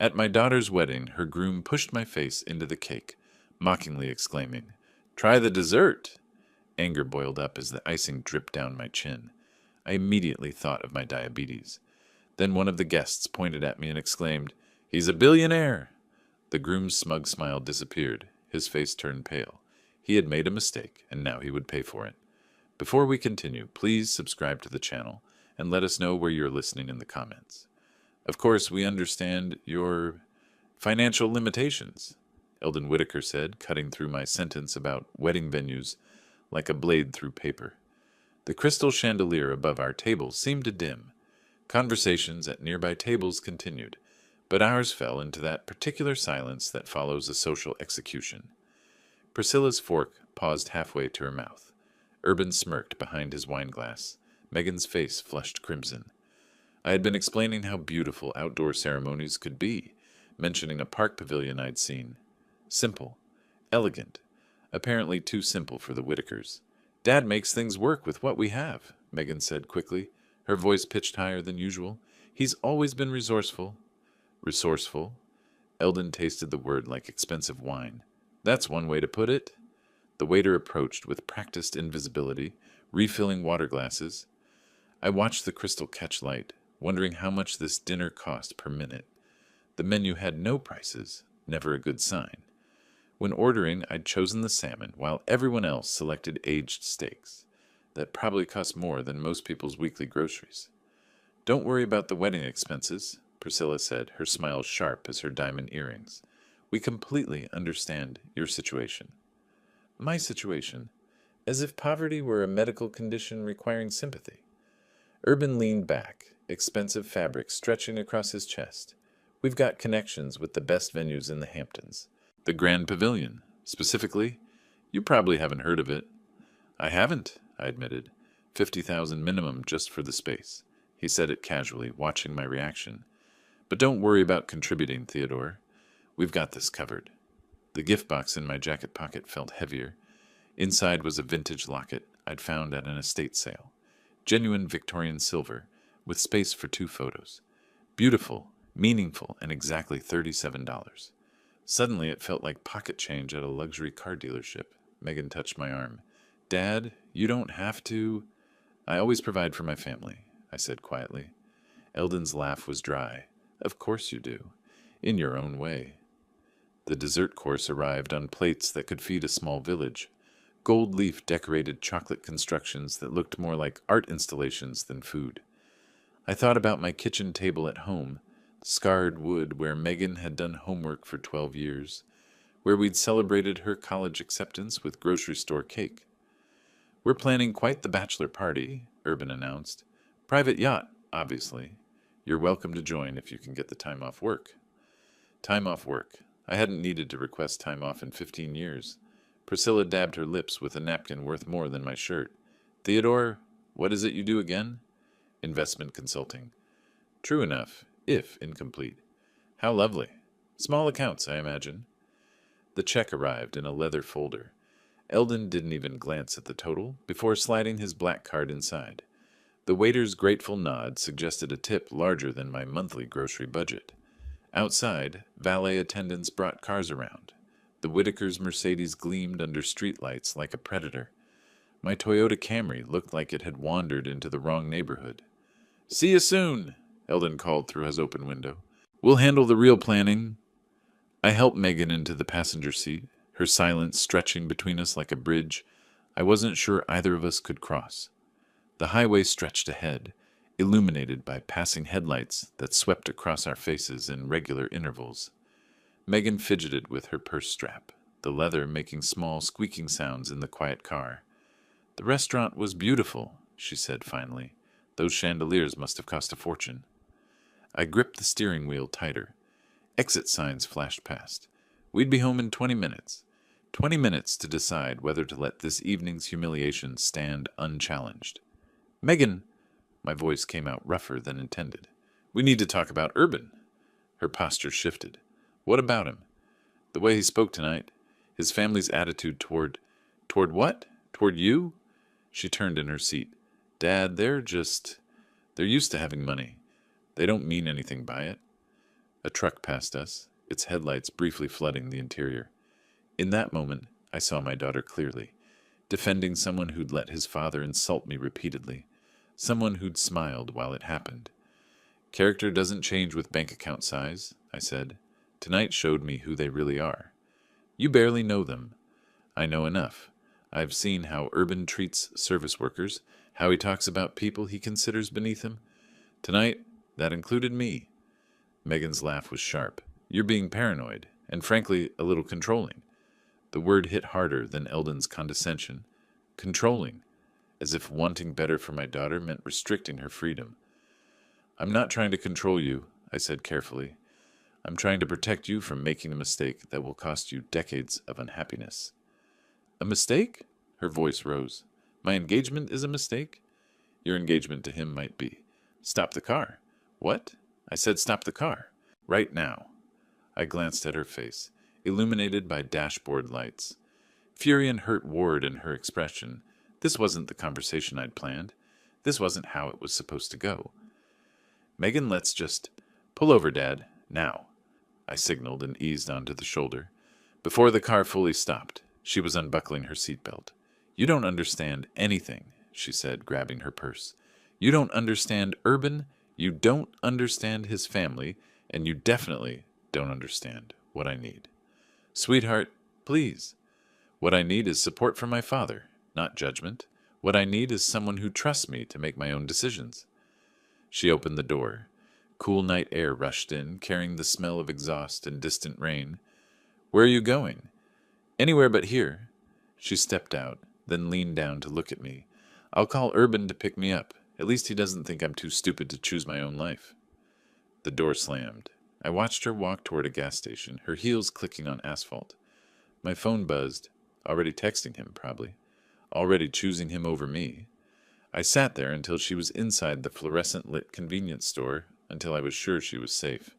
At my daughter's wedding, her groom pushed my face into the cake, mockingly exclaiming, "Try the dessert!" Anger boiled up as the icing dripped down my chin. I immediately thought of my diabetes. Then one of the guests pointed at me and exclaimed, "He's a billionaire!" The groom's smug smile disappeared. His face turned pale. He had made a mistake, and now he would pay for it. Before we continue, please subscribe to the channel and let us know where you're listening in the comments. Of course, we understand your financial limitations, Eldon Whitaker said, cutting through my sentence about wedding venues like a blade through paper. The crystal chandelier above our table seemed to dim. Conversations at nearby tables continued, but ours fell into that particular silence that follows a social execution. Priscilla's fork paused halfway to her mouth. Urban smirked behind his wineglass. Megan's face flushed crimson. I had been explaining how beautiful outdoor ceremonies could be, mentioning a park pavilion I'd seen. Simple, elegant, apparently too simple for the Whitakers. "Dad makes things work with what we have," Megan said quickly, her voice pitched higher than usual. "He's always been resourceful." Resourceful? Eldon tasted the word like expensive wine. "That's one way to put it." The waiter approached with practiced invisibility, refilling water glasses. I watched the crystal catch light, wondering how much this dinner cost per minute. The menu had no prices, never a good sign. When ordering, I'd chosen the salmon, while everyone else selected aged steaks. That probably cost more than most people's weekly groceries. "Don't worry about the wedding expenses," Priscilla said, her smile sharp as her diamond earrings. "We completely understand your situation." My situation? As if poverty were a medical condition requiring sympathy. Urban leaned back, expensive fabric stretching across his chest. "We've got connections with the best venues in the Hamptons. The Grand Pavilion, specifically. You probably haven't heard of it." "I haven't," I admitted. 50,000 minimum just for the space. He said it casually, watching my reaction. "But don't worry about contributing, Theodore. We've got this covered." The gift box in my jacket pocket felt heavier. Inside was a vintage locket I'd found at an estate sale. Genuine Victorian silver, with space for 2 photos. Beautiful, meaningful, and exactly $37. Suddenly it felt like pocket change at a luxury car dealership. Megan touched my arm. "Dad, you don't have to—" "I always provide for my family," I said quietly. Eldon's laugh was dry. "Of course you do. In your own way." The dessert course arrived on plates that could feed a small village. Gold leaf decorated chocolate constructions that looked more like art installations than food. I thought about my kitchen table at home, scarred wood where Megan had done homework for 12 years, where we'd celebrated her college acceptance with grocery store cake. "We're planning quite the bachelor party," Urban announced. "Private yacht, obviously. You're welcome to join if you can get the time off work." Time off work. I hadn't needed to request time off in 15 years. Priscilla dabbed her lips with a napkin worth more than my shirt. "Theodore, what is it you do again?" "Investment consulting." "True enough, if incomplete." "How lovely. Small accounts, I imagine." The check arrived in a leather folder. Eldon didn't even glance at the total before sliding his black card inside. The waiter's grateful nod suggested a tip larger than my monthly grocery budget. Outside, valet attendants brought cars around. The Whitakers' Mercedes gleamed under streetlights like a predator. My Toyota Camry looked like it had wandered into the wrong neighborhood. "See you soon," Eldon called through his open window. "We'll handle the real planning." I helped Megan into the passenger seat, her silence stretching between us like a bridge I wasn't sure either of us could cross. The highway stretched ahead, illuminated by passing headlights that swept across our faces in regular intervals. Megan fidgeted with her purse strap, the leather making small squeaking sounds in the quiet car. "The restaurant was beautiful," she said finally. "Those chandeliers must have cost a fortune." I gripped the steering wheel tighter. Exit signs flashed past. We'd be home in 20 minutes. 20 minutes to decide whether to let this evening's humiliation stand unchallenged. "Megan," my voice came out rougher than intended. "We need to talk about Urban." Her posture shifted. "What about him?" "The way he spoke tonight. His family's attitude toward—" "Toward what? Toward you?" She turned in her seat. "Dad, they're used to having money. They don't mean anything by it." A truck passed us, its headlights briefly flooding the interior. In that moment, I saw my daughter clearly, defending someone who'd let his father insult me repeatedly, someone who'd smiled while it happened. Character doesn't change with bank account size, I said. Tonight showed me who they really are. You barely know them. I know enough. I've seen how Urban treats service workers, how he talks about people he considers beneath him. Tonight, that included me. Megan's laugh was sharp. You're being paranoid, and frankly, a little controlling. The word hit harder than Eldon's condescension. Controlling, as if wanting better for my daughter meant restricting her freedom. I'm not trying to control you, I said carefully. I'm trying to protect you from making a mistake that will cost you decades of unhappiness. A mistake? Her voice rose. My engagement is a mistake? Your engagement to him might be. Stop the car. What? I said stop the car. Right now. I glanced at her face, illuminated by dashboard lights. Fury and hurt warred in her expression. This wasn't the conversation I'd planned. This wasn't how it was supposed to go. Megan, let's just... Pull over, Dad. Now. I signaled and eased onto the shoulder. Before the car fully stopped, she was unbuckling her seatbelt. You don't understand anything, she said, grabbing her purse. You don't understand Urban, you don't understand his family, and you definitely don't understand what I need. Sweetheart, please. What I need is support from my father, not judgment. What I need is someone who trusts me to make my own decisions. She opened the door. Cool night air rushed in, carrying the smell of exhaust and distant rain. Where are you going? Anywhere but here. She stepped out, then leaned down to look at me. I'll call Urban to pick me up. At least he doesn't think I'm too stupid to choose my own life. The door slammed. I watched her walk toward a gas station, her heels clicking on asphalt. My phone buzzed. Already texting him, probably. Already choosing him over me. I sat there until she was inside the fluorescent-lit convenience store, until I was sure she was safe.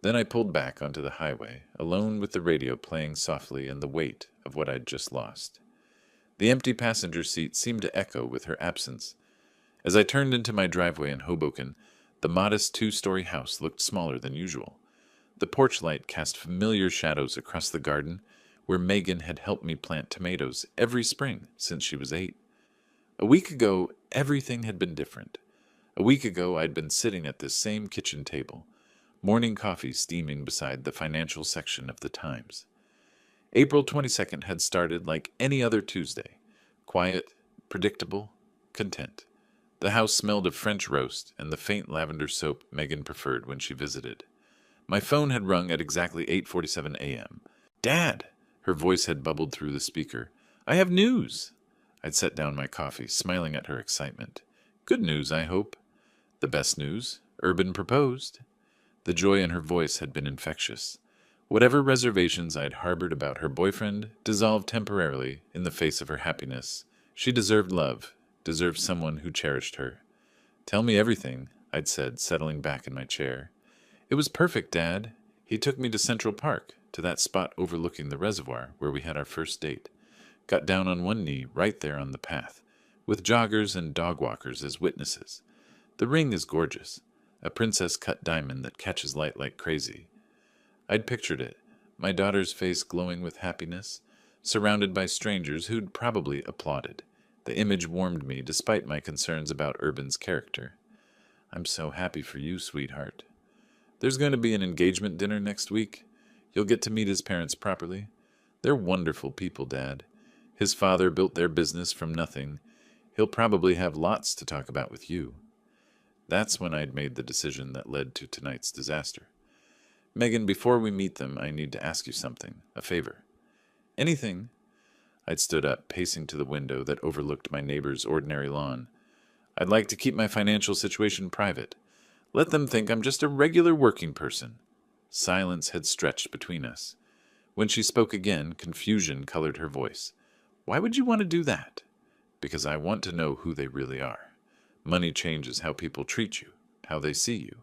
Then I pulled back onto the highway, alone with the radio playing softly and the weight of what I'd just lost. The empty passenger seat seemed to echo with her absence. As I turned into my driveway in Hoboken, the modest two-story house looked smaller than usual. The porch light cast familiar shadows across the garden, where Megan had helped me plant tomatoes every spring since she was 8. A week ago, everything had been different. A week ago, I'd been sitting at this same kitchen table, morning coffee steaming beside the financial section of the Times. April 22nd had started like any other Tuesday, quiet, predictable, content. The house smelled of French roast and the faint lavender soap Megan preferred when she visited. My phone had rung at exactly 8:47 a.m. Dad! Her voice had bubbled through the speaker. I have news! I'd set down my coffee, smiling at her excitement. Good news, I hope. The best news. Urban proposed. The joy in her voice had been infectious. Whatever reservations I'd harbored about her boyfriend dissolved temporarily in the face of her happiness. She deserved love, deserved someone who cherished her. Tell me everything, I'd said, settling back in my chair. It was perfect, Dad. He took me to Central Park, to that spot overlooking the reservoir where we had our first date. Got down on one knee right there on the path, with joggers and dog walkers as witnesses. The ring is gorgeous, a princess-cut diamond that catches light like crazy. I'd pictured it, my daughter's face glowing with happiness, surrounded by strangers who'd probably applauded. The image warmed me despite my concerns about Urban's character. I'm so happy for you, sweetheart. There's going to be an engagement dinner next week. You'll get to meet his parents properly. They're wonderful people, Dad. His father built their business from nothing. He'll probably have lots to talk about with you. That's when I'd made the decision that led to tonight's disaster. Megan, before we meet them, I need to ask you something, a favor. Anything. I'd stood up, pacing to the window that overlooked my neighbor's ordinary lawn. I'd like to keep my financial situation private. Let them think I'm just a regular working person. Silence had stretched between us. When she spoke again, confusion colored her voice. Why would you want to do that? Because I want to know who they really are. Money changes how people treat you, how they see you.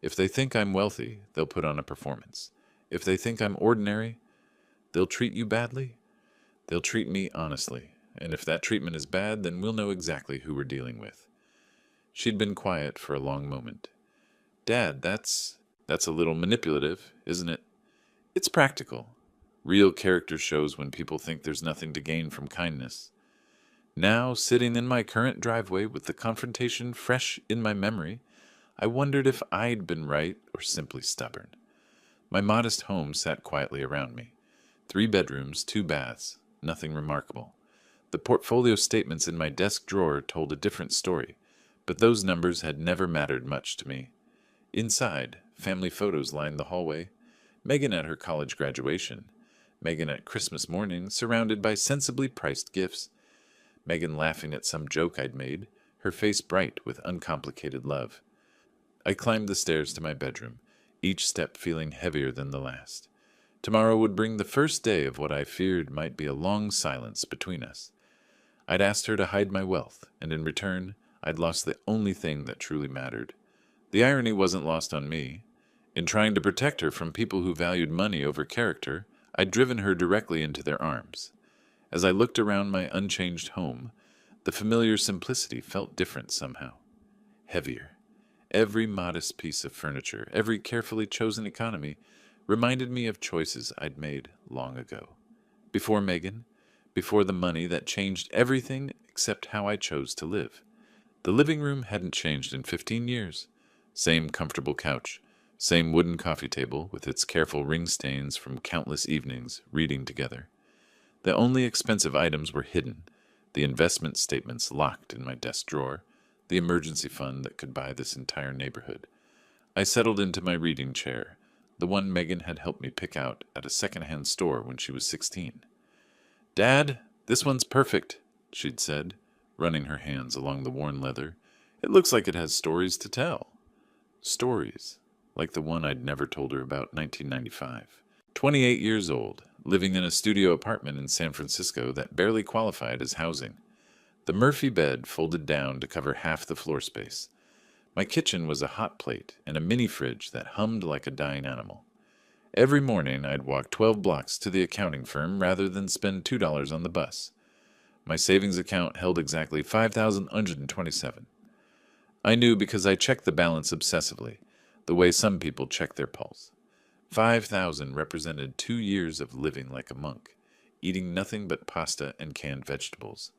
If they think I'm wealthy, they'll put on a performance. If they think I'm ordinary, they'll treat you badly. They'll treat me honestly, and if that treatment is bad, then we'll know exactly who we're dealing with. She'd been quiet for a long moment. Dad, that's... That's a little manipulative, isn't it? It's practical. Real character shows when people think there's nothing to gain from kindness. Now, sitting in my current driveway with the confrontation fresh in my memory, I wondered if I'd been right or simply stubborn. My modest home sat quietly around me. 3 bedrooms, 2 baths, nothing remarkable. The portfolio statements in my desk drawer told a different story, but those numbers had never mattered much to me. Inside, family photos lined the hallway. Megan at her college graduation. Megan at Christmas morning, surrounded by sensibly priced gifts. Megan laughing at some joke I'd made, her face bright with uncomplicated love. I climbed the stairs to my bedroom, each step feeling heavier than the last. Tomorrow would bring the first day of what I feared might be a long silence between us. I'd asked her to hide my wealth, and in return, I'd lost the only thing that truly mattered. The irony wasn't lost on me. In trying to protect her from people who valued money over character, I'd driven her directly into their arms. As I looked around my unchanged home, the familiar simplicity felt different somehow. Heavier. Every modest piece of furniture, every carefully chosen economy, reminded me of choices I'd made long ago. Before Megan, before the money that changed everything except how I chose to live. The living room hadn't changed in 15 years. Same comfortable couch, same wooden coffee table with its careful ring stains from countless evenings reading together. The only expensive items were hidden, the investment statements locked in my desk drawer, the emergency fund that could buy this entire neighborhood. I settled into my reading chair, the one Megan had helped me pick out at a second-hand store when she was 16. "Dad, this one's perfect," she'd said, running her hands along the worn leather. "It looks like it has stories to tell." Stories, like the one I'd never told her about 1995. 28 years old, living in a studio apartment in San Francisco that barely qualified as housing. The Murphy bed folded down to cover half the floor space. My kitchen was a hot plate and a mini fridge that hummed like a dying animal. Every morning I'd walk 12 blocks to the accounting firm rather than spend $2 on the bus. My savings account held exactly 5,127. I knew because I checked the balance obsessively, the way some people check their pulse. 5,000 represented 2 years of living like a monk, eating nothing but pasta and canned vegetables,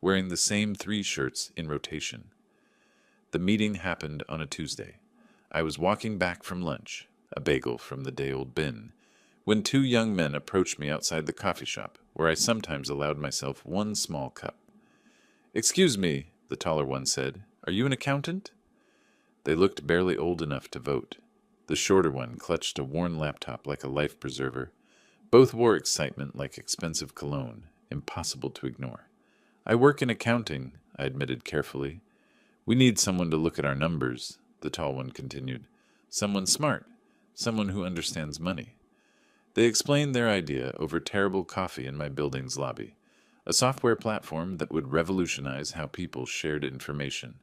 wearing the same 3 shirts in rotation. The meeting happened on a Tuesday. I was walking back from lunch, a bagel from the day-old bin, when 2 young men approached me outside the coffee shop, where I sometimes allowed myself one small cup. "Excuse me," the taller one said, "are you an accountant?" They looked barely old enough to vote. The shorter one clutched a worn laptop like a life preserver. Both wore excitement like expensive cologne, impossible to ignore. "I work in accounting," I admitted carefully. "We need someone to look at our numbers," the tall one continued. "Someone smart, someone who understands money." They explained their idea over terrible coffee in my building's lobby, a software platform that would revolutionize how people shared information.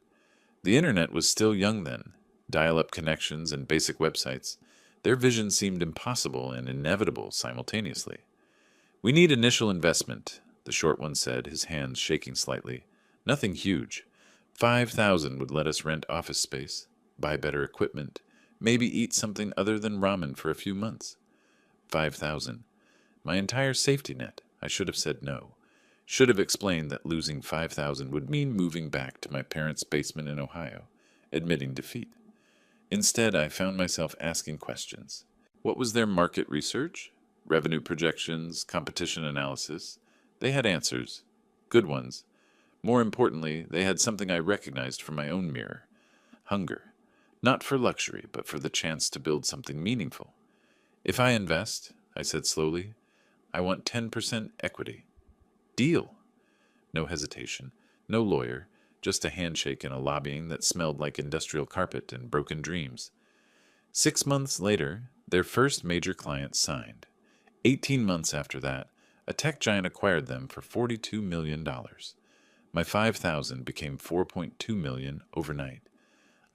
The internet was still young then, dial-up connections and basic websites. Their vision seemed impossible and inevitable simultaneously. "We need initial investment," the short one said, his hands shaking slightly. "Nothing huge. 5,000 would let us rent office space, buy better equipment, maybe eat something other than ramen for a few months. 5,000. My entire safety net. I should have said no. Should have explained that losing 5,000 would mean moving back to my parents' basement in Ohio, admitting defeat. Instead, I found myself asking questions. What was their market research? Revenue projections, competition analysis? They had answers. Good ones. More importantly, they had something I recognized from my own mirror. Hunger. Not for luxury, but for the chance to build something meaningful. "If I invest," I said slowly, "I want 10% equity." "Deal." No hesitation, no lawyer, just a handshake and a lobbying that smelled like industrial carpet and broken dreams. 6 months later, their first major client signed. 18 months after that, a tech giant acquired them for $42 million. My 5,000 became 4.2 million overnight.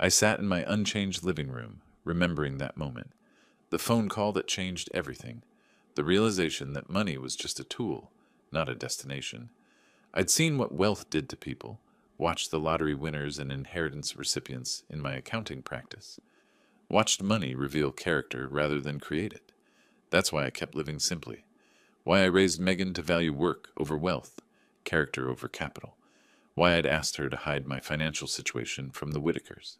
I sat in my unchanged living room, remembering that moment. The phone call that changed everything. The realization that money was just a tool, not a destination. I'd seen what wealth did to people, watched the lottery winners and inheritance recipients in my accounting practice. watched money reveal character rather than create it. That's why I kept living simply. Why I raised Megan to value work over wealth, character over capital. Why I'd asked her to hide my financial situation from the Whitakers.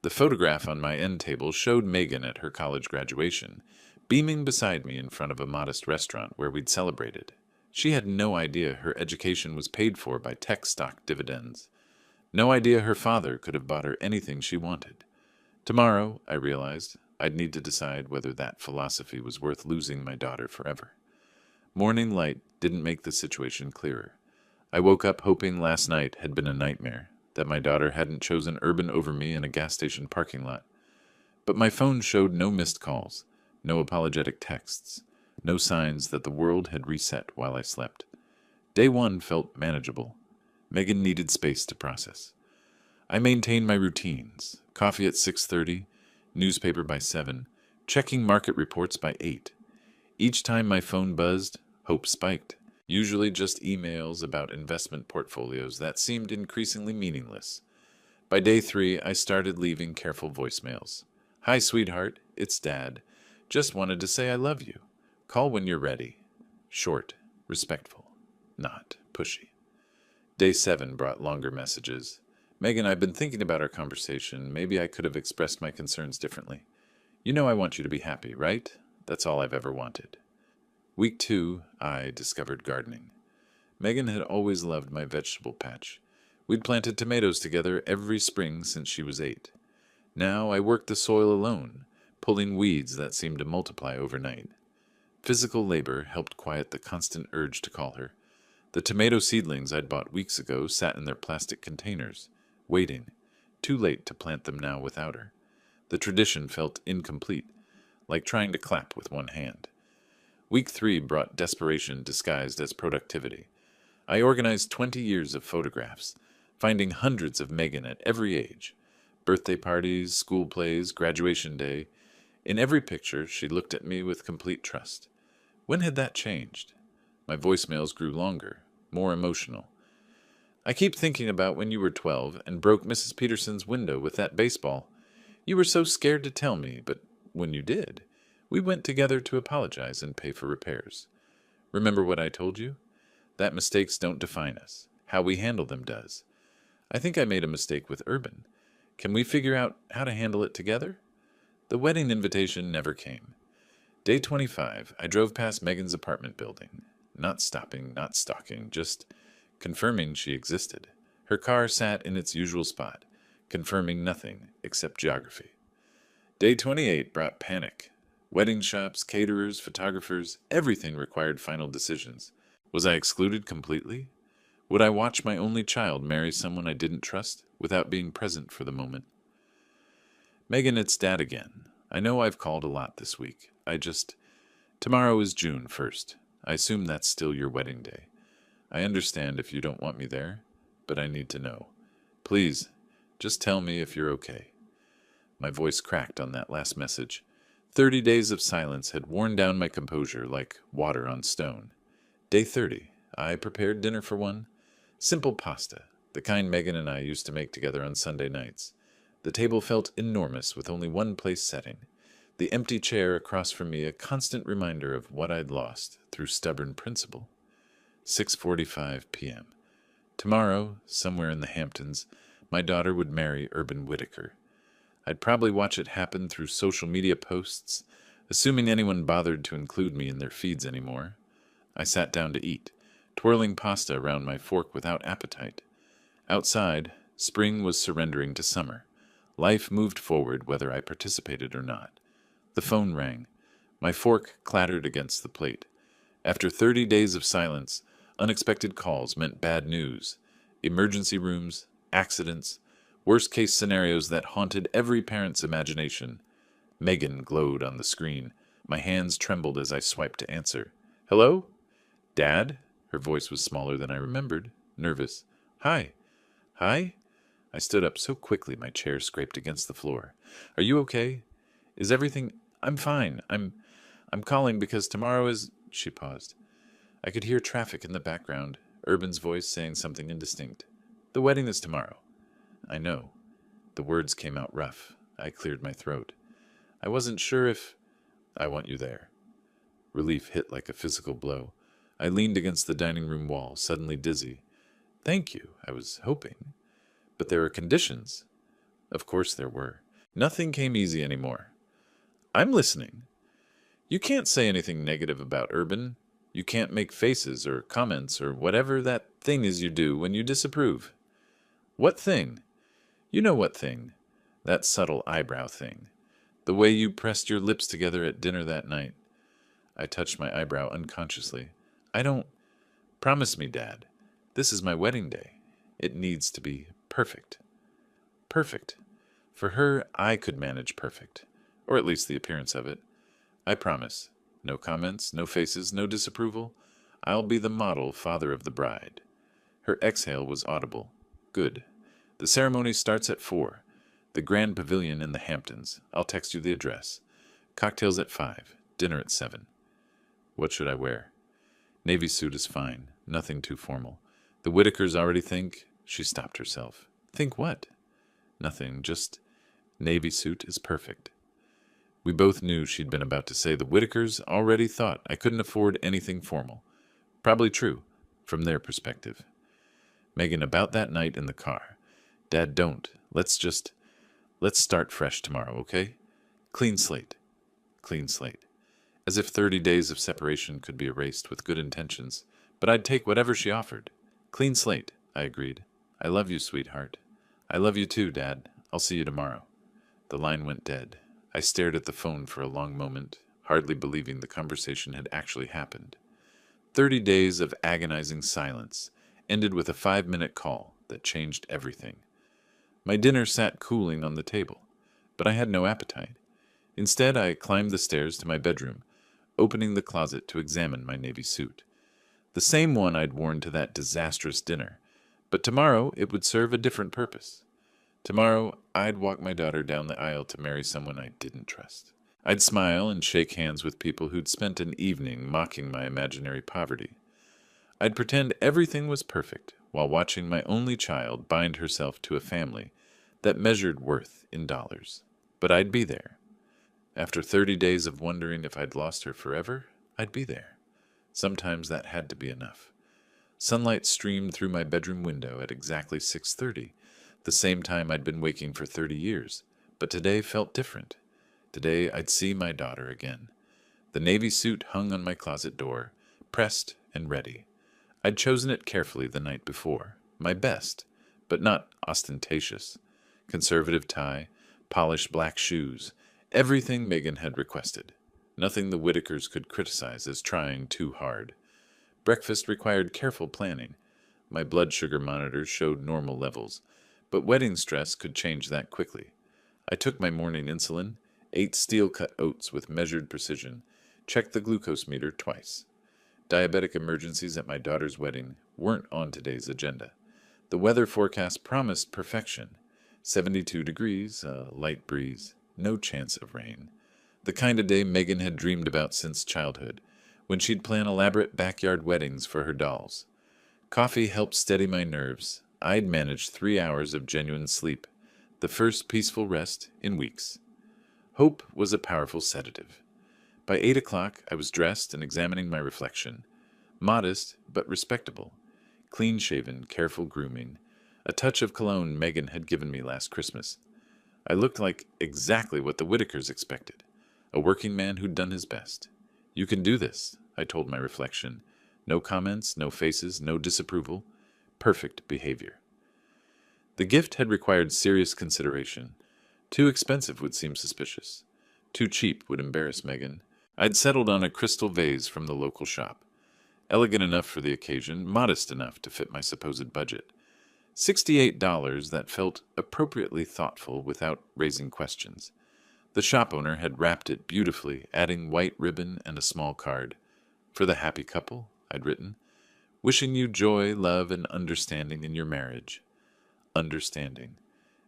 The photograph on my end table showed Megan at her college graduation, beaming beside me in front of a modest restaurant where we'd celebrated. She had no idea her education was paid for by tech stock dividends. No idea her father could have bought her anything she wanted. Tomorrow, I realized, I'd need to decide whether that philosophy was worth losing my daughter forever. Morning light didn't make the situation clearer. I woke up hoping last night had been a nightmare, that my daughter hadn't chosen Urban over me in a gas station parking lot. But my phone showed no missed calls, no apologetic texts, no signs that the world had reset while I slept. Day one felt manageable. Megan needed space to process. I maintained my routines, coffee at 6:30, newspaper by 7, checking market reports by 8. Each time my phone buzzed, hope spiked. Usually just emails about investment portfolios that seemed increasingly meaningless. By day 3, I started leaving careful voicemails. Hi, sweetheart, it's Dad. Just wanted to say I love you. Call when you're ready. Short, respectful, not pushy. Day 7 brought longer messages. Megan, I've been thinking about our conversation. Maybe I could have expressed my concerns differently. You know I want you to be happy, right? That's all I've ever wanted. Week 2, I discovered gardening. Megan had always loved my vegetable patch. We'd planted tomatoes together every spring since she was 8. Now I worked the soil alone, pulling weeds that seemed to multiply overnight. Physical labor helped quiet the constant urge to call her. The tomato seedlings I'd bought weeks ago sat in their plastic containers, waiting, too late to plant them now without her. The tradition felt incomplete, like trying to clap with one hand. Week 3 brought desperation disguised as productivity. I organized 20 years of photographs, finding hundreds of Megan at every age. Birthday parties, school plays, graduation day. In every picture, she looked at me with complete trust. When had that changed? My voicemails grew longer, more emotional. I keep thinking about when you were 12 and broke Mrs. Peterson's window with that baseball. You were so scared to tell me, but when you did, we went together to apologize and pay for repairs. Remember what I told you? That mistakes don't define us. How we handle them does. I think I made a mistake with Urban. Can we figure out how to handle it together? The wedding invitation never came. Day 25, I drove past Megan's apartment building. Not stopping, not stalking, just confirming she existed. Her car sat in its usual spot, confirming nothing except geography. Day 28 brought panic. Wedding shops, caterers, photographers, everything required final decisions. Was I excluded completely? Would I watch my only child marry someone I didn't trust without being present for the moment? Megan, it's Dad again. I know I've called a lot this week. Tomorrow is June 1st. I assume that's still your wedding day. I understand if you don't want me there, but I need to know. Please, just tell me if you're okay. My voice cracked on that last message. 30 days of silence had worn down my composure like water on stone. Day 30, I prepared dinner for one. Simple pasta, the kind Megan and I used to make together on Sunday nights. The table felt enormous with only one place setting. The empty chair across from me a constant reminder of what I'd lost through stubborn principle. 6:45 p.m. Tomorrow, somewhere in the Hamptons, my daughter would marry Urban Whitaker. I'd probably watch it happen through social media posts, assuming anyone bothered to include me in their feeds anymore. I sat down to eat, twirling pasta around my fork without appetite. Outside, spring was surrendering to summer. Life moved forward whether I participated or not. The phone rang. My fork clattered against the plate. After 30 days of silence, unexpected calls meant bad news. Emergency rooms, accidents, worst-case scenarios that haunted every parent's imagination. Megan glowed on the screen. My hands trembled as I swiped to answer. Hello? Dad? Her voice was smaller than I remembered, nervous. Hi. Hi? I stood up so quickly my chair scraped against the floor. Are you okay? Is everything... I'm fine. I'm calling because tomorrow is... She paused. I could hear traffic in the background, Urban's voice saying something indistinct. The wedding is tomorrow. I know. The words came out rough, I cleared my throat. I wasn't sure if... I want you there. Relief hit like a physical blow. I leaned against the dining room wall, suddenly dizzy. Thank you, I was hoping. But there are conditions. Of course there were. Nothing came easy anymore. I'm listening. You can't say anything negative about Urban. You can't make faces or comments or whatever that thing is you do when you disapprove. What thing? You know what thing. That subtle eyebrow thing. The way you pressed your lips together at dinner that night. I touched my eyebrow unconsciously. I don't... Promise me, Dad. This is my wedding day. It needs to be perfect. Perfect. For her, I could manage perfect. Or at least the appearance of it. I promise. No comments, no faces, no disapproval. I'll be the model father of the bride. Her exhale was audible. Good. The ceremony starts at 4. The Grand Pavilion in the Hamptons. I'll text you the address. Cocktails at 5. Dinner at 7. What should I wear? Navy suit is fine. Nothing too formal. The Whitakers already think... She stopped herself. Think what? Nothing. Just... Navy suit is perfect. We both knew she'd been about to say the Whitakers already thought I couldn't afford anything formal. Probably true, from their perspective. Megan, about that night in the car. Dad, don't. Let's start fresh tomorrow, okay? Clean slate. Clean slate. As if 30 days of separation could be erased with good intentions, but I'd take whatever she offered. Clean slate, I agreed. I love you, sweetheart. I love you too, Dad. I'll see you tomorrow. The line went dead. I stared at the phone for a long moment, hardly believing the conversation had actually happened. 30 days of agonizing silence ended with a 5-minute call that changed everything. My dinner sat cooling on the table, but I had no appetite. Instead, I climbed the stairs to my bedroom, opening the closet to examine my navy suit. The same one I'd worn to that disastrous dinner, but tomorrow it would serve a different purpose. Tomorrow, I'd walk my daughter down the aisle to marry someone I didn't trust. I'd smile and shake hands with people who'd spent an evening mocking my imaginary poverty. I'd pretend everything was perfect while watching my only child bind herself to a family that measured worth in dollars. But I'd be there. After 30 days of wondering if I'd lost her forever, I'd be there. Sometimes that had to be enough. Sunlight streamed through my bedroom window at exactly 6:30, the same time I'd been waking for 30 years, but today felt different. Today I'd see my daughter again. The navy suit hung on my closet door, pressed and ready. I'd chosen it carefully the night before, my best, but not ostentatious. Conservative tie, polished black shoes, everything Megan had requested. Nothing the Whitakers could criticize as trying too hard. Breakfast required careful planning. My blood sugar monitors showed normal levels, but wedding stress could change that quickly. I took my morning insulin, ate steel-cut oats with measured precision, checked the glucose meter twice. Diabetic emergencies at my daughter's wedding weren't on today's agenda. The weather forecast promised perfection. 72 degrees, a light breeze, no chance of rain. The kind of day Megan had dreamed about since childhood, when she'd plan elaborate backyard weddings for her dolls. Coffee helped steady my nerves. I'd managed 3 hours of genuine sleep, the first peaceful rest in weeks. Hope was a powerful sedative. By 8 o'clock, I was dressed and examining my reflection. Modest, but respectable. Clean-shaven, careful grooming. A touch of cologne Megan had given me last Christmas. I looked like exactly what the Whitakers expected. A working man who'd done his best. You can do this, I told my reflection. No comments, no faces, no disapproval. Perfect behavior. The gift had required serious consideration. Too expensive would seem suspicious. Too cheap would embarrass Megan. I'd settled on a crystal vase from the local shop. Elegant enough for the occasion, modest enough to fit my supposed budget. $68 that felt appropriately thoughtful without raising questions. The shop owner had wrapped it beautifully, adding white ribbon and a small card. For the happy couple, I'd written. Wishing you joy, love, and understanding in your marriage. Understanding.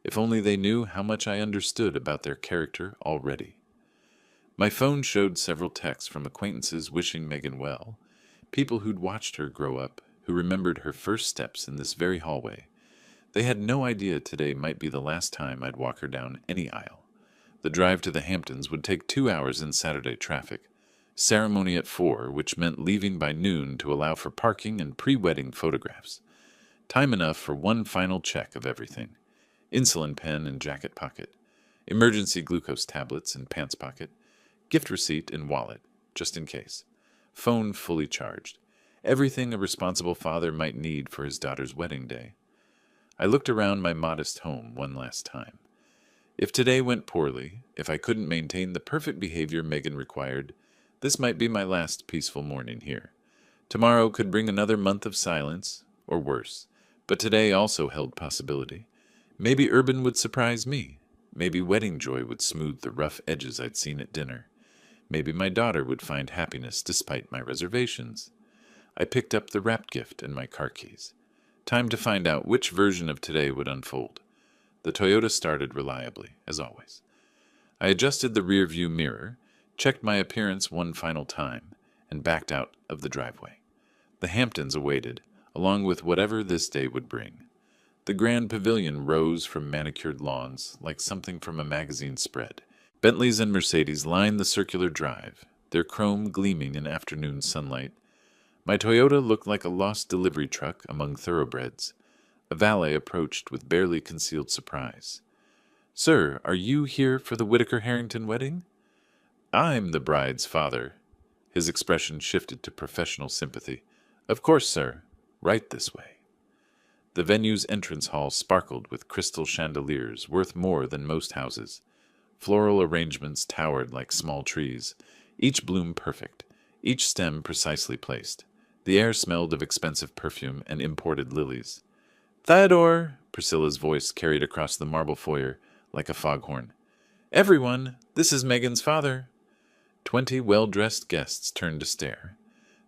If only they knew how much I understood about their character already. My phone showed several texts from acquaintances wishing Megan well. People who'd watched her grow up, who remembered her first steps in this very hallway. They had no idea today might be the last time I'd walk her down any aisle. The drive to the Hamptons would take 2 hours in Saturday traffic. Ceremony at 4, which meant leaving by noon to allow for parking and pre-wedding photographs. Time enough for one final check of everything. Insulin pen in jacket pocket. Emergency glucose tablets in pants pocket. Gift receipt in wallet, just in case. Phone fully charged. Everything a responsible father might need for his daughter's wedding day. I looked around my modest home one last time. If today went poorly, if I couldn't maintain the perfect behavior Megan required, this might be my last peaceful morning here. Tomorrow could bring another month of silence, or worse, but today also held possibility. Maybe Urban would surprise me. Maybe wedding joy would smooth the rough edges I'd seen at dinner. Maybe my daughter would find happiness despite my reservations. I picked up the wrapped gift and my car keys. Time to find out which version of today would unfold. The Toyota started reliably, as always. I adjusted the rear-view mirror, checked my appearance one final time, and backed out of the driveway. The Hamptons awaited, along with whatever this day would bring. The grand pavilion rose from manicured lawns like something from a magazine spread. Bentleys and Mercedes lined the circular drive, their chrome gleaming in afternoon sunlight. My Toyota looked like a lost delivery truck among thoroughbreds. A valet approached with barely concealed surprise. "Sir, are you here for the Whittaker-Harrington wedding?" "I'm the bride's father." His expression shifted to professional sympathy. "Of course, sir. Right this way." The venue's entrance hall sparkled with crystal chandeliers worth more than most houses. Floral arrangements towered like small trees, each bloom perfect, each stem precisely placed. The air smelled of expensive perfume and imported lilies. "Theodore!" Priscilla's voice carried across the marble foyer like a foghorn. "Everyone, this is Megan's father." 20 well-dressed guests turned to stare.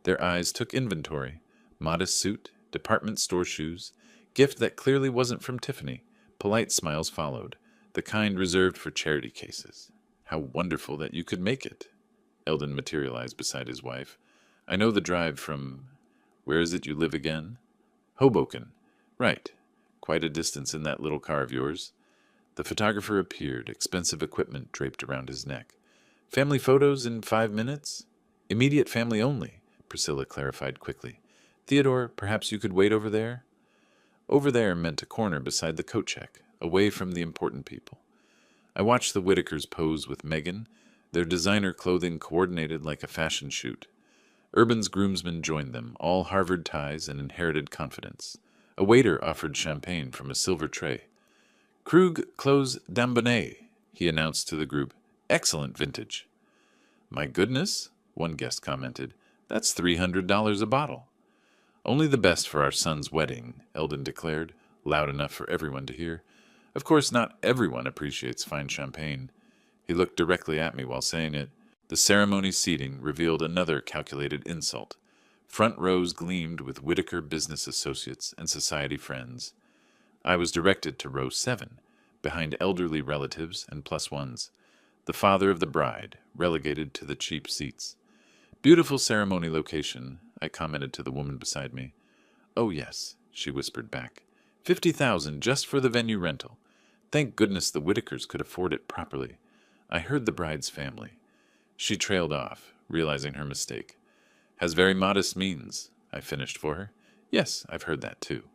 Their eyes took inventory. Modest suit, department store shoes, gift that clearly wasn't from Tiffany. Polite smiles followed, the kind reserved for charity cases. "How wonderful that you could make it." Eldon materialized beside his wife. "I know the drive from... Where is it you live again?" "Hoboken." "Right. Quite a distance in that little car of yours." The photographer appeared, expensive equipment draped around his neck. "Family photos in 5 minutes?" "Immediate family only," Priscilla clarified quickly. "Theodore, perhaps you could wait over there?" Over there meant a corner beside the coat check, away from the important people. I watched the Whittakers pose with Megan, their designer clothing coordinated like a fashion shoot. Urban's groomsmen joined them, all Harvard ties and inherited confidence. A waiter offered champagne from a silver tray. "Krug Clos d'Ambonnet," he announced to the group. "Excellent vintage." "My goodness," one guest commented. "That's $300 a bottle." "Only the best for our son's wedding," Eldon declared, loud enough for everyone to hear. "Of course, not everyone appreciates fine champagne." He looked directly at me while saying it. The ceremony seating revealed another calculated insult. Front rows gleamed with Whittaker business associates and society friends. I was directed to row 7, behind elderly relatives and plus ones. The father of the bride, relegated to the cheap seats. "Beautiful ceremony location," I commented to the woman beside me. "Oh yes," she whispered back. 50,000 just for the venue rental. Thank goodness the Whittakers could afford it properly. I heard the bride's family." She trailed off, realizing her mistake. "Has very modest means," I finished for her. "Yes, I've heard that too."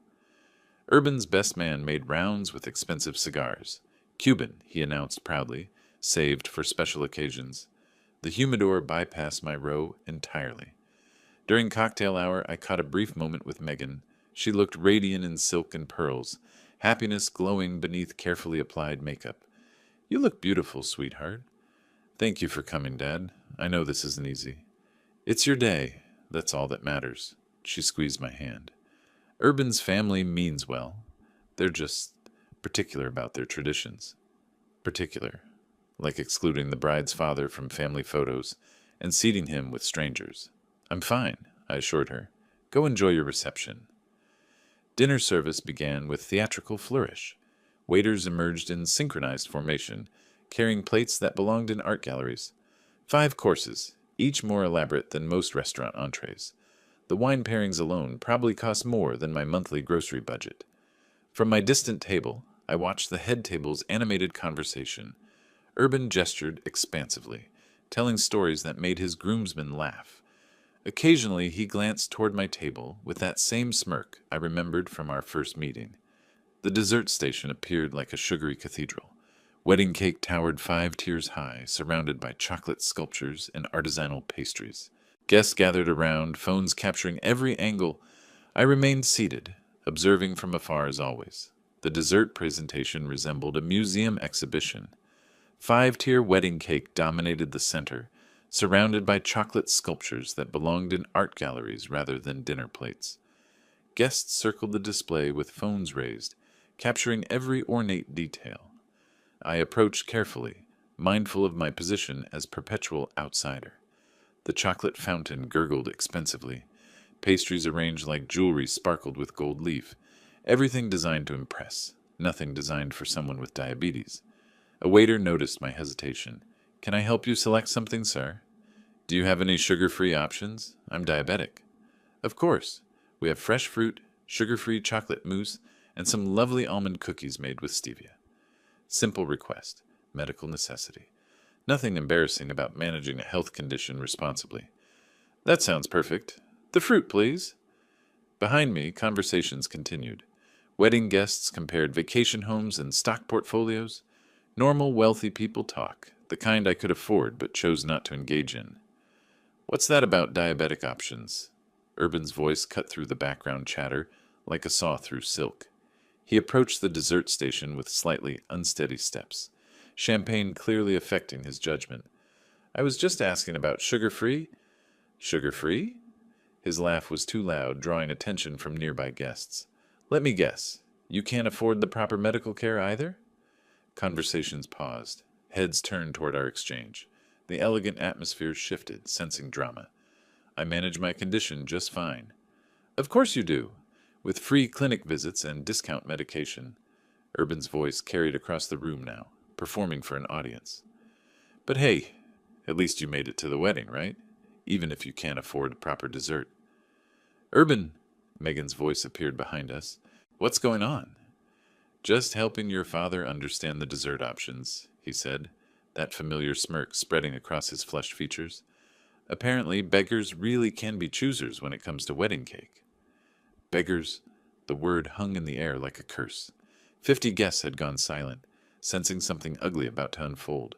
Urban's best man made rounds with expensive cigars. Cuban, he announced proudly, saved for special occasions. The humidor bypassed my row entirely. During cocktail hour, I caught a brief moment with Megan. She looked radiant in silk and pearls, happiness glowing beneath carefully applied makeup. "You look beautiful, sweetheart." "Thank you for coming, Dad. I know this isn't easy." "It's your day. That's all that matters." She squeezed my hand. Urban's family means well. They're just particular about their traditions. Particular. Like excluding the bride's father from family photos and seating him with strangers. "I'm fine," I assured her. "Go enjoy your reception." Dinner service began with theatrical flourish. Waiters emerged in synchronized formation, carrying plates that belonged in art galleries. 5 courses, each more elaborate than most restaurant entrees. The wine pairings alone probably cost more than my monthly grocery budget. From my distant table, I watched the head table's animated conversation. Urban gestured expansively, telling stories that made his groomsmen laugh. Occasionally, he glanced toward my table with that same smirk I remembered from our first meeting. The dessert station appeared like a sugary cathedral. Wedding cake towered 5 tiers high, surrounded by chocolate sculptures and artisanal pastries. Guests gathered around, phones capturing every angle. I remained seated, observing from afar as always. The dessert presentation resembled a museum exhibition. 5 tier wedding cake dominated the center, surrounded by chocolate sculptures that belonged in art galleries rather than dinner plates. Guests circled the display with phones raised, capturing every ornate detail. I approached carefully, mindful of my position as perpetual outsider. The chocolate fountain gurgled expensively. Pastries arranged like jewelry sparkled with gold leaf. Everything designed to impress, nothing designed for someone with diabetes. A waiter noticed my hesitation. "Can I help you select something, sir?" "Do you have any sugar-free options? I'm diabetic." "Of course. We have fresh fruit, sugar-free chocolate mousse, and some lovely almond cookies made with stevia." Simple request, medical necessity. Nothing embarrassing about managing a health condition responsibly. "That sounds perfect. The fruit, please." Behind me, conversations continued. Wedding guests compared vacation homes and stock portfolios. Normal, wealthy people talk, the kind I could afford but chose not to engage in. "What's that about diabetic options?" Urban's voice cut through the background chatter like a saw through silk. He approached the dessert station with slightly unsteady steps, champagne clearly affecting his judgment. "I was just asking about sugar-free." "Sugar-free?" His laugh was too loud, drawing attention from nearby guests. "Let me guess. You can't afford the proper medical care either?" Conversations paused. Heads turned toward our exchange. The elegant atmosphere shifted, sensing drama. "I manage my condition just fine." "Of course you do. With free clinic visits and discount medication." Urban's voice carried across the room now, performing for an audience. "But hey, at least you made it to the wedding, right? Even if you can't afford proper dessert." "Urban," Megan's voice appeared behind us. "What's going on?" "Just helping your father understand the dessert options," he said, that familiar smirk spreading across his flushed features. "Apparently, beggars really can be choosers when it comes to wedding cake." Beggars. The word hung in the air like a curse. 50 guests had gone silent, sensing something ugly about to unfold.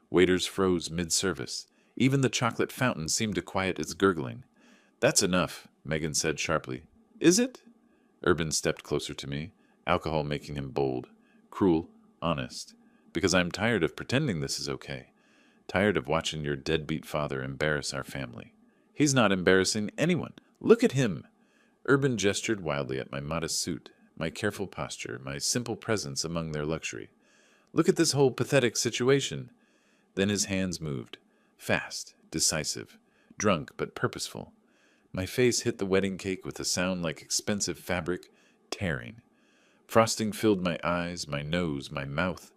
Waiters froze mid-service. Even the chocolate fountain seemed to quiet its gurgling. "That's enough," Megan said sharply. "Is it?" Urban stepped closer to me, alcohol making him bold, cruel, honest. "Because I'm tired of pretending this is okay. Tired of watching your deadbeat father embarrass our family." "He's not embarrassing anyone. Look at him." Urban gestured wildly at my modest suit, my careful posture, my simple presence among their luxury. "Look at this whole pathetic situation." Then his hands moved, fast, decisive, drunk but purposeful. My face hit the wedding cake with a sound like expensive fabric, tearing. Frosting filled my eyes, my nose, my mouth.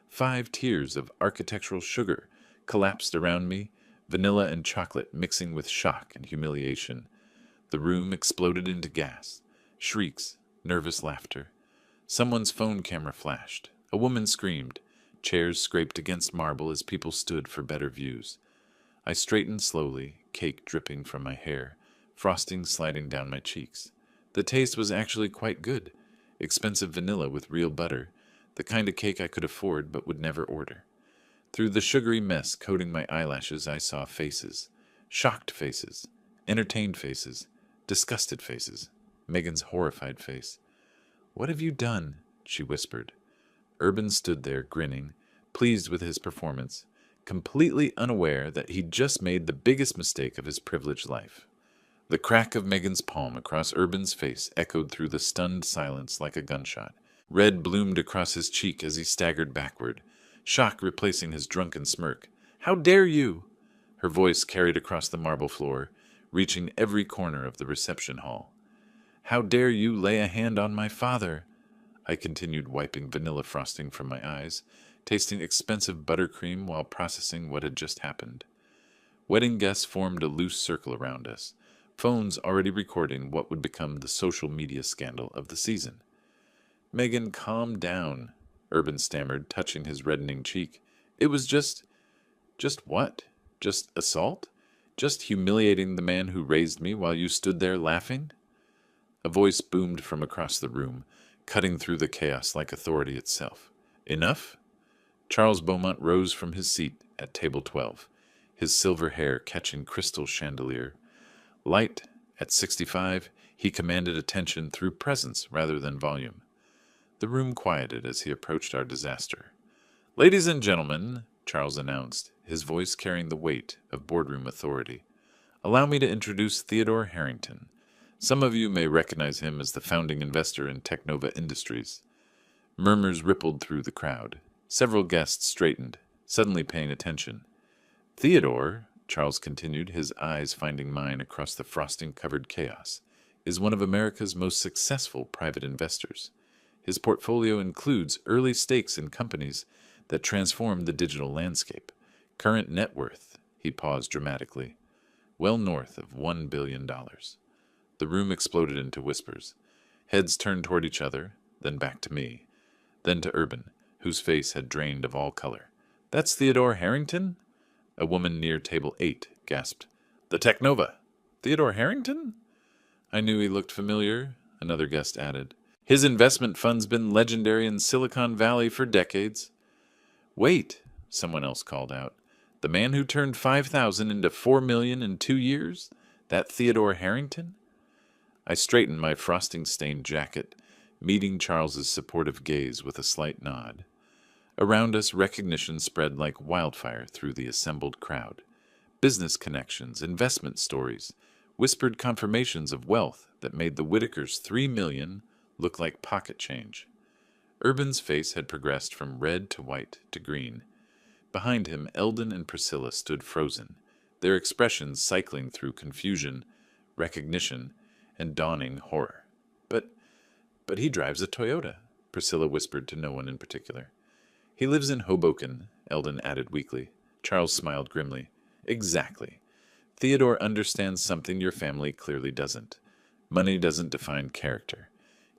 5 tiers of architectural sugar collapsed around me, vanilla and chocolate mixing with shock and humiliation. The room exploded into gas, shrieks, nervous laughter. Someone's phone camera flashed. A woman screamed. Chairs scraped against marble as people stood for better views. I straightened slowly, cake dripping from my hair, frosting sliding down my cheeks. The taste was actually quite good. Expensive vanilla with real butter, the kind of cake I could afford but would never order. Through the sugary mess coating my eyelashes, I saw faces. Shocked faces. Entertained faces. Disgusted faces. Megan's horrified face. "What have you done?" she whispered. Urban stood there, grinning, pleased with his performance, completely unaware that he'd just made the biggest mistake of his privileged life. The crack of Megan's palm across Urban's face echoed through the stunned silence like a gunshot. Red bloomed across his cheek as he staggered backward, shock replacing his drunken smirk. "How dare you!" Her voice carried across the marble floor, reaching every corner of the reception hall. "How dare you lay a hand on my father?" I continued wiping vanilla frosting from my eyes, tasting expensive buttercream while processing what had just happened. Wedding guests formed a loose circle around us, phones already recording what would become the social media scandal of the season. "Megan, calm down," Urban stammered, touching his reddening cheek. It was just what? Just assault? Just humiliating the man who raised me while you stood there laughing? A voice boomed from across the room, cutting through the chaos like authority itself. Enough? Charles Beaumont rose from his seat at table 12, his silver hair catching crystal chandelier. Light at 65, he commanded attention through presence rather than volume. The room quieted as he approached our disaster. Ladies and gentlemen, Charles announced, his voice carrying the weight of boardroom authority, allow me to introduce Theodore Harrington. Some of you may recognize him as the founding investor in Technova Industries. Murmurs rippled through the crowd. Several guests straightened, suddenly paying attention. Theodore, Charles continued, his eyes finding mine across the frosting-covered chaos, is one of America's most successful private investors. His portfolio includes early stakes in companies that transform the digital landscape. Current net worth, he paused dramatically, well north of $1 billion. The room exploded into whispers. Heads turned toward each other, then back to me, then to Urban, whose face had drained of all color. That's Theodore Harrington? A woman near table 8 gasped. The Technova. Theodore Harrington? I knew he looked familiar, another guest added. His investment fund's been legendary in Silicon Valley for decades. Wait, someone else called out. The man who turned 5,000 into 4 million in 2 years? That Theodore Harrington? I straightened my frosting-stained jacket, meeting Charles's supportive gaze with a slight nod. Around us, recognition spread like wildfire through the assembled crowd. Business connections, investment stories, whispered confirmations of wealth that made the Whitakers' 3 million look like pocket change. Urban's face had progressed from red to white to green. Behind him, Eldon and Priscilla stood frozen, their expressions cycling through confusion, recognition, and dawning horror. But he drives a Toyota, Priscilla whispered to no one in particular. He lives in Hoboken, Eldon added weakly. Charles smiled grimly. Exactly. Theodore understands something your family clearly doesn't. Money doesn't define character.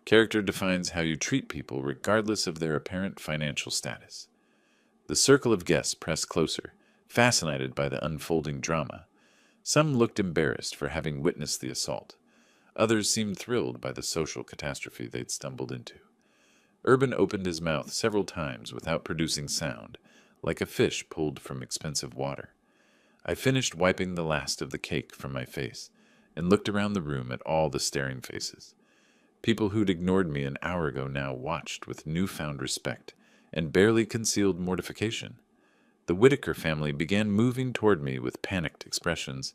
Character defines how you treat people regardless of their apparent financial status. The circle of guests pressed closer, fascinated by the unfolding drama. Some looked embarrassed for having witnessed the assault. Others seemed thrilled by the social catastrophe they'd stumbled into. Urban opened his mouth several times without producing sound, like a fish pulled from expensive water. I finished wiping the last of the cake from my face and looked around the room at all the staring faces. People who'd ignored me an hour ago now watched with newfound respect and barely concealed mortification. The Whitaker family began moving toward me with panicked expressions,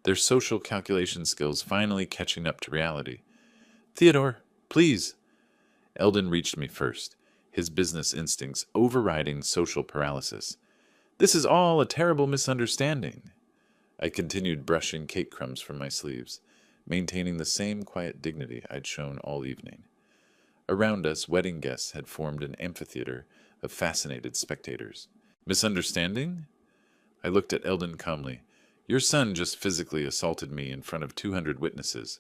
their social calculation skills finally catching up to reality. Theodore, please. Eldon reached me first, his business instincts overriding social paralysis. This is all a terrible misunderstanding. I continued brushing cake crumbs from my sleeves, maintaining the same quiet dignity I'd shown all evening. Around us, wedding guests had formed an amphitheater of fascinated spectators. Misunderstanding? I looked at Eldon calmly. Your son just physically assaulted me in front of 200 witnesses.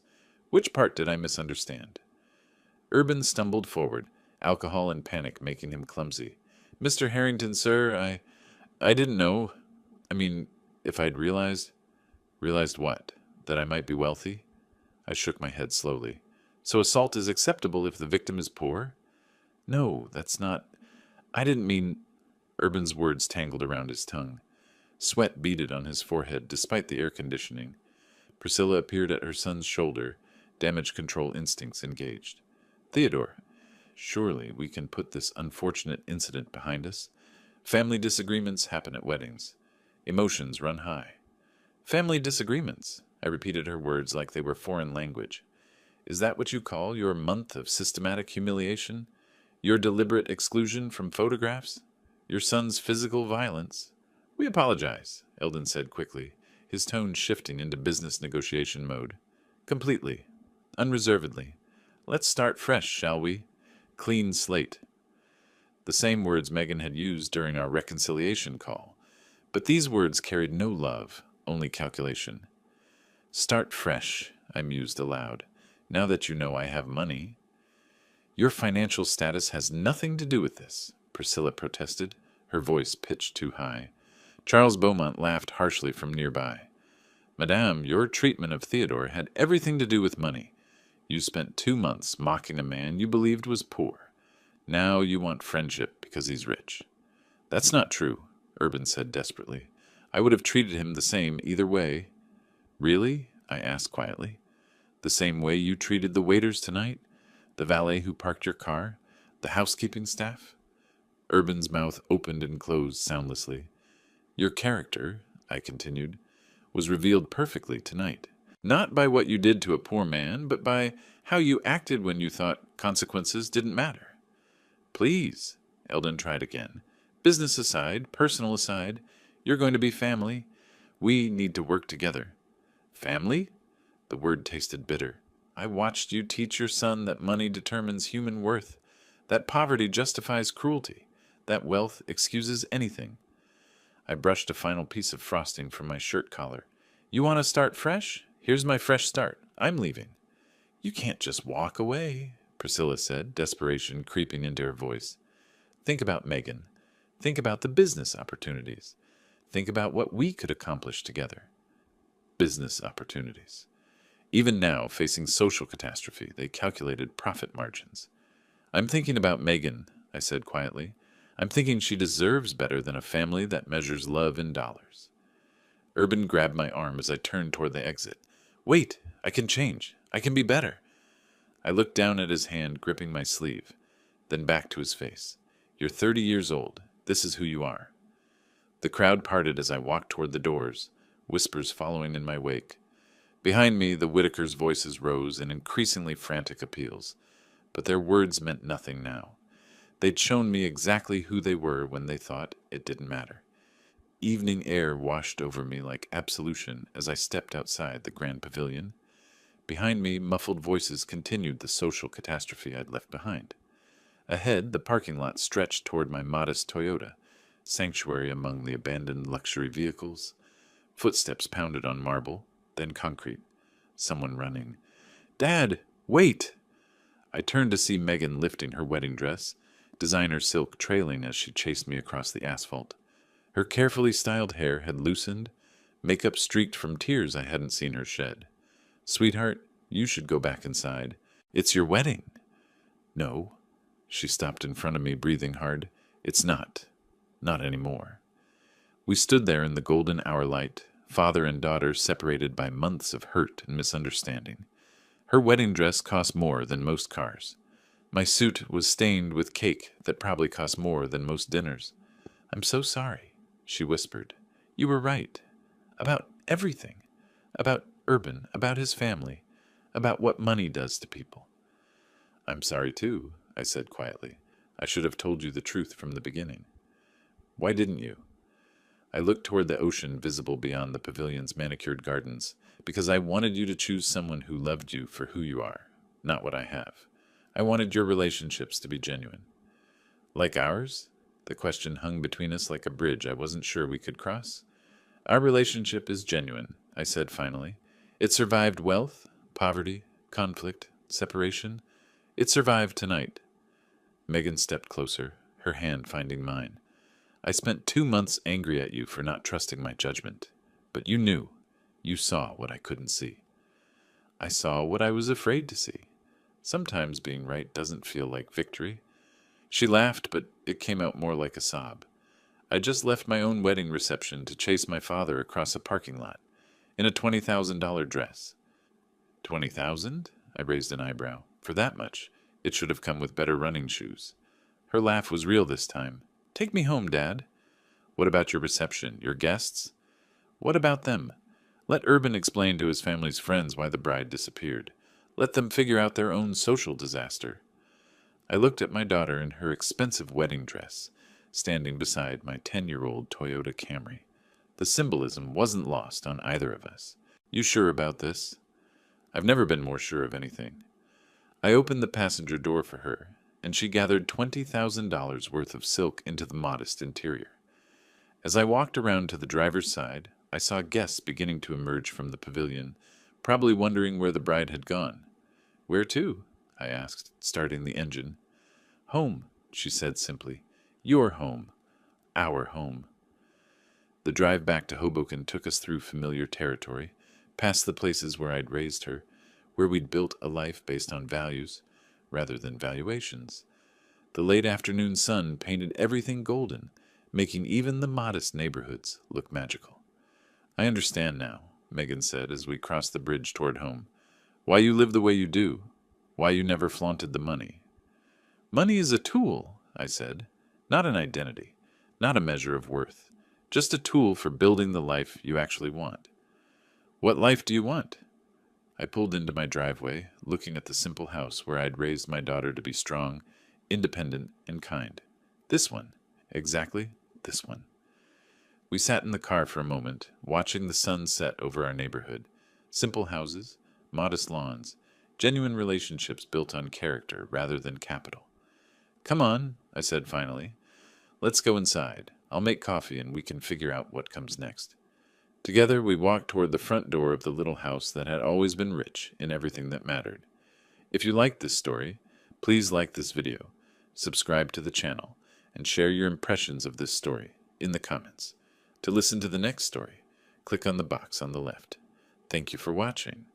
Which part did I misunderstand? Urban stumbled forward, alcohol and panic making him clumsy. Mr. Harrington, sir, I didn't know. I mean, if I'd realized... Realized what? That I might be wealthy? I shook my head slowly. So assault is acceptable if the victim is poor? No, that's not... I didn't mean... Urban's words tangled around his tongue. Sweat beaded on his forehead despite the air conditioning. Priscilla appeared at her son's shoulder, damage control instincts engaged. Theodore, surely we can put this unfortunate incident behind us. Family disagreements happen at weddings. Emotions run high. Family disagreements, I repeated her words like they were foreign language. Is that what you call your month of systematic humiliation? Your deliberate exclusion from photographs? Your son's physical violence? We apologize, Eldon said quickly, his tone shifting into business negotiation mode. Completely. Unreservedly. Let's start fresh, shall we? Clean slate. The same words Megan had used during our reconciliation call. But these words carried no love, only calculation. Start fresh, I mused aloud. Now that you know I have money. Your financial status has nothing to do with this, Priscilla protested, her voice pitched too high. Charles Beaumont laughed harshly from nearby. Madame, your treatment of Theodore had everything to do with money. You spent 2 months mocking a man you believed was poor. Now you want friendship because he's rich. That's not true, Urban said desperately. I would have treated him the same either way. Really? I asked quietly. The same way you treated the waiters tonight? The valet who parked your car? The housekeeping staff? Urban's mouth opened and closed soundlessly. Your character, I continued, was revealed perfectly tonight. Not by what you did to a poor man, but by how you acted when you thought consequences didn't matter. Please, Eldon tried again. Business aside, personal aside, you're going to be family. We need to work together. Family? The word tasted bitter. I watched you teach your son that money determines human worth, that poverty justifies cruelty, that wealth excuses anything. I brushed a final piece of frosting from my shirt collar. You want to start fresh? Here's my fresh start. I'm leaving. You can't just walk away, Priscilla said, desperation creeping into her voice. Think about Megan. Think about the business opportunities. Think about what we could accomplish together. Business opportunities. Even now, facing social catastrophe, they calculated profit margins. I'm thinking about Megan, I said quietly. I'm thinking she deserves better than a family that measures love in dollars. Urban grabbed my arm as I turned toward the exit. Wait, I can change. I can be better. I looked down at his hand gripping my sleeve, then back to his face. You're 30 years old. This is who you are. The crowd parted as I walked toward the doors, whispers following in my wake. Behind me, the Whitakers' voices rose in increasingly frantic appeals, but their words meant nothing now. They'd shown me exactly who they were when they thought it didn't matter. Evening air washed over me like absolution as I stepped outside the grand pavilion. Behind me, muffled voices continued the social catastrophe I'd left behind. Ahead, the parking lot stretched toward my modest Toyota, sanctuary among the abandoned luxury vehicles. Footsteps pounded on marble, then concrete. Someone running. Dad, wait! I turned to see Megan lifting her wedding dress, designer silk trailing as she chased me across the asphalt. Her carefully styled hair had loosened, makeup streaked from tears I hadn't seen her shed. Sweetheart, you should go back inside. It's your wedding. No. She stopped in front of me, breathing hard. It's not. Not anymore. We stood there in the golden hour light, father and daughter separated by months of hurt and misunderstanding. Her wedding dress cost more than most cars. My suit was stained with cake that probably cost more than most dinners. I'm so sorry, she whispered. You were right. About everything. About Urban, about his family, about what money does to people. I'm sorry too, I said quietly. I should have told you the truth from the beginning. Why didn't you? I looked toward the ocean visible beyond the pavilion's manicured gardens, because I wanted you to choose someone who loved you for who you are, not what I have. I wanted your relationships to be genuine. Like ours? The question hung between us like a bridge I wasn't sure we could cross. Our relationship is genuine, I said finally. It survived wealth, poverty, conflict, separation. It survived tonight. Megan stepped closer, her hand finding mine. I spent 2 months angry at you for not trusting my judgment, but you knew. You saw what I couldn't see. I saw what I was afraid to see. Sometimes being right doesn't feel like victory. She laughed, but it came out more like a sob. I just left my own wedding reception to chase my father across a parking lot, in a $20,000 dress. 20,000? I raised an eyebrow. For that much, it should have come with better running shoes. Her laugh was real this time. Take me home, Dad. What about your reception, your guests? What about them? Let Urban explain to his family's friends why the bride disappeared. Let them figure out their own social disaster. I looked at my daughter in her expensive wedding dress, standing beside my 10-year-old Toyota Camry. The symbolism wasn't lost on either of us. You sure about this? I've never been more sure of anything. I opened the passenger door for her, and she gathered $20,000 worth of silk into the modest interior. As I walked around to the driver's side, I saw guests beginning to emerge from the pavilion, probably wondering where the bride had gone. Where to? I asked, starting the engine. Home, she said simply. Your home. our home. The drive back to Hoboken took us through familiar territory, past the places where I'd raised her, where we'd built a life based on values rather than valuations. The late afternoon sun painted everything golden, making even the modest neighborhoods look magical. I understand now, Megan said as we crossed the bridge toward home. Why you live the way you do. Why you never flaunted the money. Money is a tool, I said, not an identity, not a measure of worth, just a tool for building the life you actually want. What life do you want? I pulled into my driveway, looking at the simple house where I'd raised my daughter to be strong, independent, and kind. This one. Exactly this one. We sat in the car for a moment, watching the sun set over our neighborhood. Simple houses, modest lawns, genuine relationships built on character rather than capital. Come on, I said finally. Let's go inside. I'll make coffee and we can figure out what comes next. Together we walked toward the front door of the little house that had always been rich in everything that mattered. If you liked this story, please like this video, subscribe to the channel, and share your impressions of this story in the comments. To listen to the next story, click on the box on the left. Thank you for watching.